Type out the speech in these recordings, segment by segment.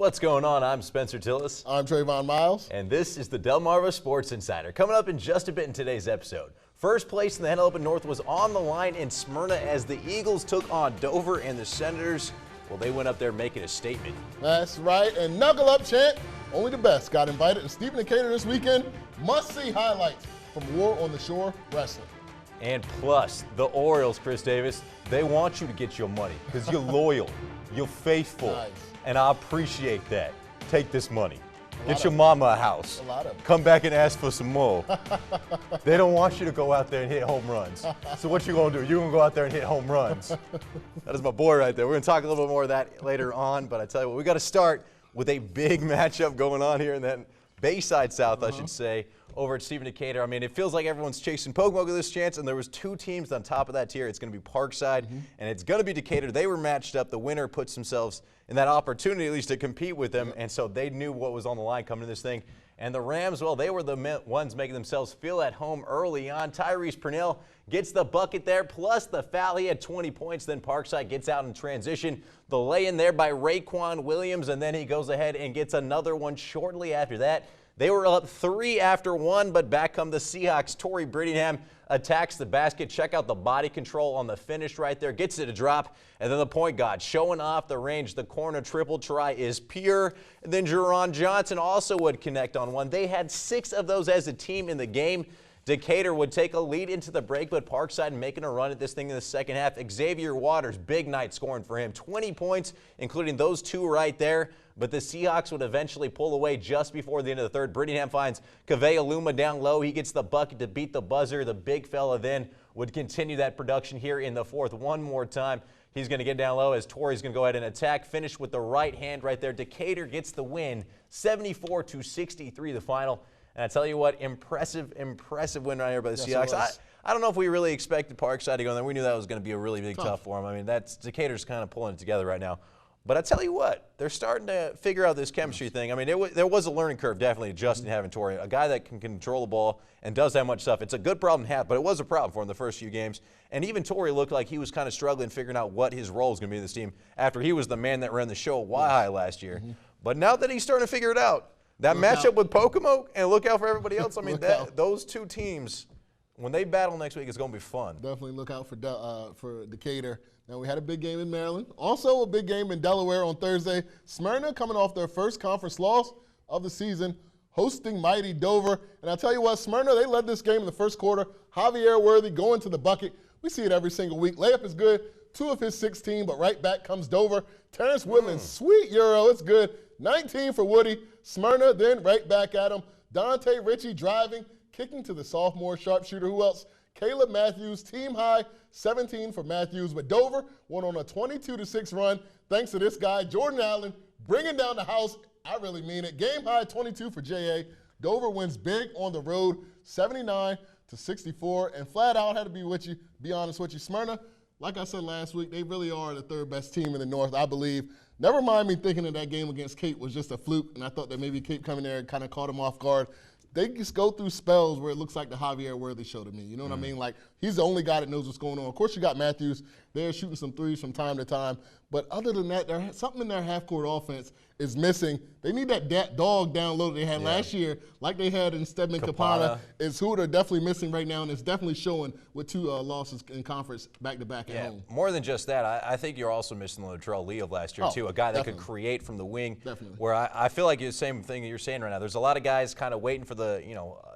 What's going on? I'm Spencer Tillis. I'm Trayvon Miles. And this is the Delmarva Sports Insider. Coming up in just a bit in today's episode. First place in the NL Open North was on the line in Smyrna as the Eagles took on Dover, and the Senators, well, they went up there making a statement. That's right, and knuckle up chant, only the best got invited to Stephen Decatur this weekend. Must-see highlights from War on the Shore Wrestling. And plus, the Orioles, Chris Davis, they want you to get your money because you're loyal, you're faithful, Nice. and I appreciate that. Take this money. Get your mama a house. A lot of them. Come back and ask for some more. They don't want you to go out there and hit home runs. So what you gonna do? You're gonna go out there and hit home runs. That is my boy right there. We're gonna talk a little bit more of that later on, but I tell you what, we gotta start with a big matchup going on here in that Bayside South, I should say, over at Stephen Decatur. I mean, it feels like everyone's chasing Pocomoke at this chance, and there was two teams on top of that tier. It's going to be Parkside, and it's going to be Decatur. They were matched up. The winner puts themselves in that opportunity, at least, to compete with them, and so they knew what was on the line coming to this thing. And the Rams, well, they were the ones making themselves feel at home early on. Tyrese Purnell gets the bucket there, plus the foul. He had 20 points. Then Parkside gets out in transition. The lay-in there by Raekwon Williams, and then he goes ahead and gets another one shortly after that. They were up 3 after 1, but back come the Seahawks. Torrey Brittingham attacks the basket. Check out the body control on the finish right there. Gets it a drop, and then the point guard showing off the range. The corner triple try is pure. And then Jerron Johnson also would connect on one. They had 6 of those as a team in the game. Decatur would take a lead into the break, but Parkside making a run at this thing in the second half. Xavier Waters, big night scoring for him. 20 points, including those 2 right there. But the Seahawks would eventually pull away just before the end of the third. Brittingham finds Kaveh Aluma down low. He gets the bucket to beat the buzzer. The big fella then would continue that production here in the fourth one more time. He's going to get down low as Torrey's going to go ahead and attack. Finish with the right hand right there. Decatur gets the win, 74-63 the final. And I tell you what, impressive win right here by the Seahawks. I don't know if we really expected Parkside to go in there. We knew that was going to be a really big tough for them. I mean, Decatur's kind of pulling it together right now. But I tell you what, they're starting to figure out this chemistry thing. I mean, there was a learning curve, definitely, adjusting having Torrey, a guy that can control the ball and does that much stuff. It's a good problem to have, but it was a problem for him the first few games. And even Torrey looked like he was kind of struggling figuring out what his role is going to be in this team after he was the man that ran the show at Y-High last year. But now that he's starting to figure it out, that matchup with Pocomoke, and look out for everybody else. I mean, those two teams, when they battle next week, it's going to be fun. Definitely look out for Decatur. Now, we had a big game in Maryland. Also a big game in Delaware on Thursday. Smyrna coming off their first conference loss of the season, hosting mighty Dover. And I tell you what, Smyrna, they led this game in the first quarter. Javier Worthy going to the bucket. We see it every single week. Layup is good. 2 of his 16, but right back comes Dover. Terrence Woodland, sweet Euro. It's good. 19 for Woody. Smyrna then right back at him. Dante Ritchie driving, kicking to the sophomore sharpshooter. Who else? Caleb Matthews, team high, 17 for Matthews. But Dover went on a 22-6 run thanks to this guy, Jordan Allen, bringing down the house. I really mean it. Game high 22 for J.A. Dover wins big on the road, 79-64. And flat out had to be honest with you, Smyrna, like I said last week, they really are the third best team in the North, I believe. Never mind me thinking that game against Cape was just a fluke, and I thought that maybe Cape coming there kind of caught them off guard. They just go through spells where it looks like the Javier Worthy show to me. You know what I mean? Like, he's the only guy that knows what's going on. Of course, you got Matthews. They're shooting some threes from time to time. But other than that, something in their half-court offense is missing. They need that dog down low that they had last year, like they had in Stedman Kapana. Is who they're definitely missing right now, and it's definitely showing with 2 losses in conference back-to-back at home. More than just that, I think you're also missing Latrell Lee of last year, too, a guy that could create from the wing. Definitely. Where I feel like it's the same thing that you're saying right now. There's a lot of guys kind of waiting for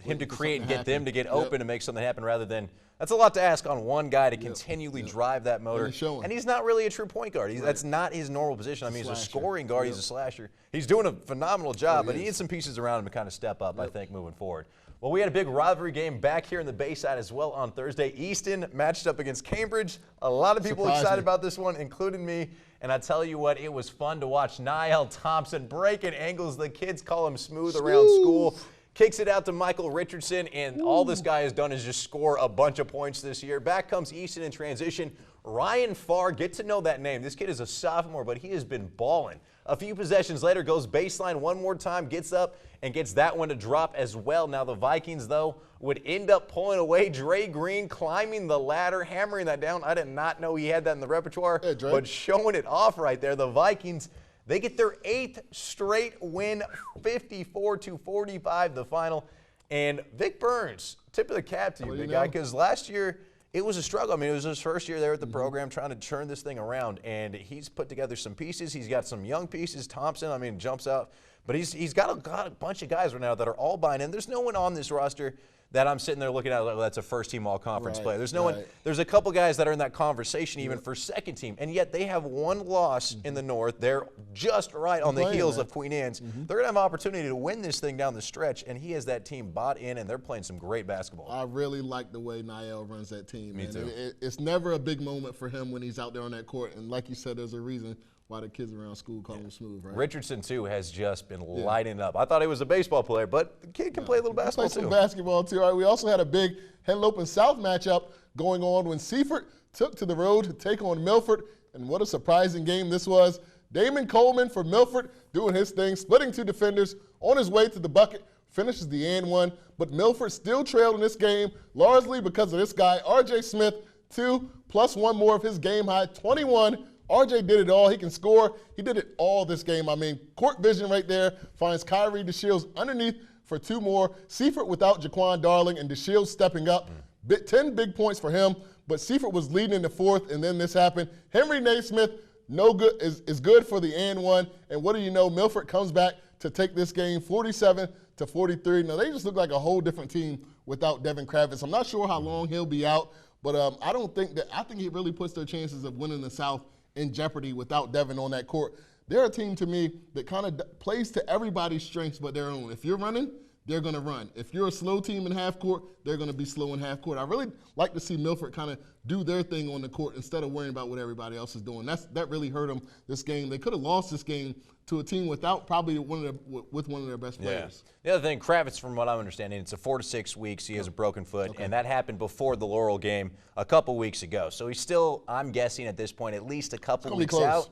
him to create and get them to get open and make something happen rather than – that's a lot to ask on one guy to continually drive that motor. And he's not really a true point guard. That's not his normal position. I mean, he's a scoring guard. He's a slasher. He's doing a phenomenal job, but he needs some pieces around him to kind of step up, I think, moving forward. Well, we had a big rivalry game back here in the Bayside as well on Thursday. Easton matched up against Cambridge. A lot of people excited about this one, including me. And I tell you what, it was fun to watch Niall Thompson breaking angles. The kids call him smooth around school. Kicks it out to Michael Richardson, and all this guy has done is just score a bunch of points this year. Back comes Easton in transition. Ryan Farr, get to know that name. This kid is a sophomore, but he has been balling. A few possessions later, goes baseline one more time, gets up, and gets that one to drop as well. Now the Vikings, though, would end up pulling away. Dre Green climbing the ladder, hammering that down. I did not know he had that in the repertoire, but showing it off right there. The Vikings, They get their 8th straight win, 54-45 the final. And Vic Burns, tip of the cap to you, big guy, because last year it was a struggle. I mean, it was his first year there at the program trying to turn this thing around, and he's put together some pieces. He's got some young pieces. Thompson, I mean, jumps out. But he's got a bunch of guys right now that are all buying in. There's no one on this roster that I'm sitting there looking at like, well, that's a first-team all-conference player. There's no one. There's a couple guys that are in that conversation even for second team, and yet they have one loss in the North. They're just right on the heels of Queen Anne's. They're going to have an opportunity to win this thing down the stretch, and he has that team bought in, and they're playing some great basketball. I really like the way Niall runs that team. Me too. It's never a big moment for him when he's out there on that court, and like you said, there's a reason why the kids around school call him Smooth, right? Richardson, too, has just been lighting up. I thought he was a baseball player, but the kid can play a little basketball, too. Basketball, too. All right, we also had a big Henlopen South matchup going on when Seaford took to the road to take on Milford, and what a surprising game this was. Damon Coleman for Milford doing his thing, splitting 2 defenders, on his way to the bucket, finishes the and one, but Milford still trailed in this game, largely because of this guy, R.J. Smith, 2 plus 1 more of his game high, 21. RJ did it all. He can score. He did it all this game. I mean, court vision right there. Finds Kyrie DeShields underneath for 2 more. Seaford without Jaquan Darling and DeShields stepping up. 10 big points for him, but Seaford was leading in the 4th, and then this happened. Henry Naismith, no good, is good for the and one. And what do you know? Milford comes back to take this game 47-43. Now, they just look like a whole different team without Devin Kravitz. I'm not sure how long he'll be out, but I think he really puts their chances of winning the South in jeopardy without Devin on that court. They're a team to me that kind of plays to everybody's strengths but their own. If you're running, they're going to run. If you're a slow team in half court, they're going to be slow in half court. I really like to see Milford kind of do their thing on the court instead of worrying about what everybody else is doing. That really hurt them this game. They could have lost this game to a team without probably with one of their best players. The other thing, Kravitz, from what I'm understanding, it's a 4 to 6 weeks. He has a broken foot, and that happened before the Laurel game a couple weeks ago. So he's still, I'm guessing at this point, at least a couple weeks out.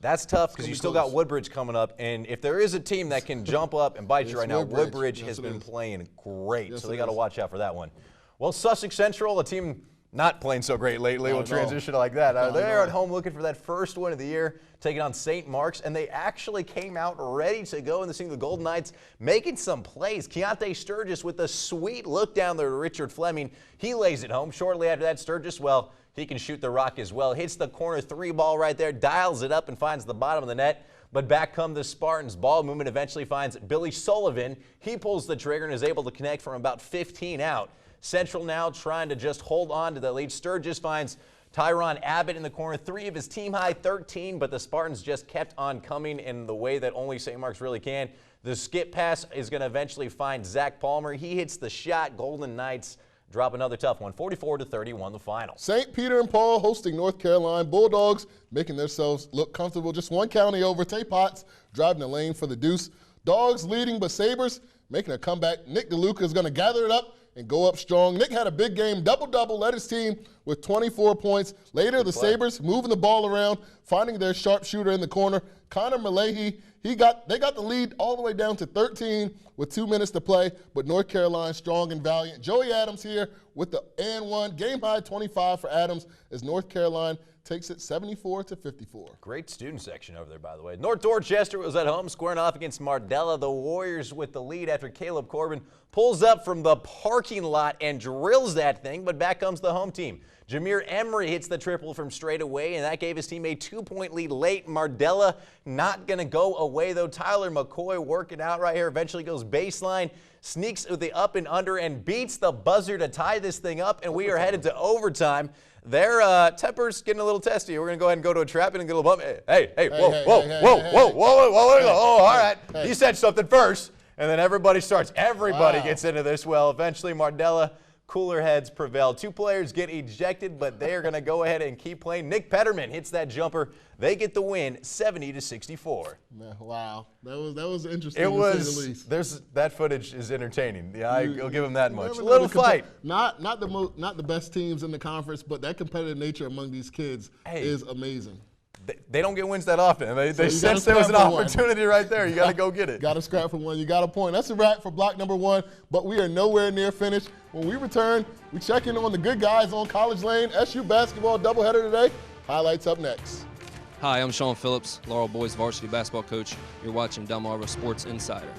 That's tough because you still got Woodbridge coming up, and if there is a team that can jump up and bite you right now, Woodbridge has been playing great, so they got to watch out for that one. Well, Sussex Central, a team not playing so great lately, will transition like that. They're at home looking for that first win of the year, taking on St. Mark's, and they actually came out ready to go in the single. The Golden Knights making some plays. Keontae Sturgis with a sweet look down there to Richard Fleming. He lays it home. Shortly after that, Sturgis, well, he can shoot the rock as well. Hits the corner 3 ball right there, dials it up and finds the bottom of the net. But back come the Spartans. Ball movement eventually finds Billy Sullivan. He pulls the trigger and is able to connect from about 15 out. Central now trying to just hold on to the lead. Sturgis finds Tyron Abbott in the corner, 3 of his team high 13, but the Spartans just kept on coming in the way that only St. Mark's really can. The skip pass is going to eventually find Zach Palmer. He hits the shot. Golden Knights drop another tough one, 44-31 the final. St. Peter and Paul hosting North Carolina. Bulldogs making themselves look comfortable. Just 1 county over. Tay Potts driving the lane for the deuce. Dogs leading, but Sabres making a comeback. Nick DeLuca is going to gather it up and go up strong. Nick had a big game, double-double, led his team with 24 points. Later, the Sabres moving the ball around, finding their sharpshooter in the corner. Connor Malahy, they got the lead all the way down to 13 with 2 minutes to play, but North Carolina strong and valiant. Joey Adams here with the and one. Game high 25 for Adams as North Carolina takes it 74-54. Great student section over there, by the way. North Dorchester was at home squaring off against Mardela. The Warriors with the lead after Caleb Corbin pulls up from the parking lot and drills that thing, but back comes the home team. Jameer Emery hits the triple from straight away, and that gave his team a 2-point lead late. Mardela not going to go away, though. Tyler McCoy working out right here. Eventually goes baseline, sneaks with the up and under, and beats the buzzer to tie this thing up, and we are headed to overtime. Their temper's getting a little testy. We're going to go ahead and go to a trap and get a little bump. Hey, whoa, all right. He said something first, and then everybody gets into this. Well, eventually Mardela, cooler heads prevail. 2 players get ejected, but they are going to go ahead and keep playing. Nick Petterman hits that jumper. They get the win, 70-64. Wow, that was interesting. It was. To say the least. That footage is entertaining. Yeah, I'll give him that much. A little fight. Not the best teams in the conference, but that competitive nature among these kids is amazing. They don't get wins that often. They sense there was an opportunity right there. You got to go get it. Got to scrap for one. You got a point. That's a wrap for block number 1, but we are nowhere near finished. When we return, we check in on the good guys on College Lane. SU basketball doubleheader today. Highlights up next. Hi, I'm Sean Phillips, Laurel Boys varsity basketball coach. You're watching Delmarva Sports Insider.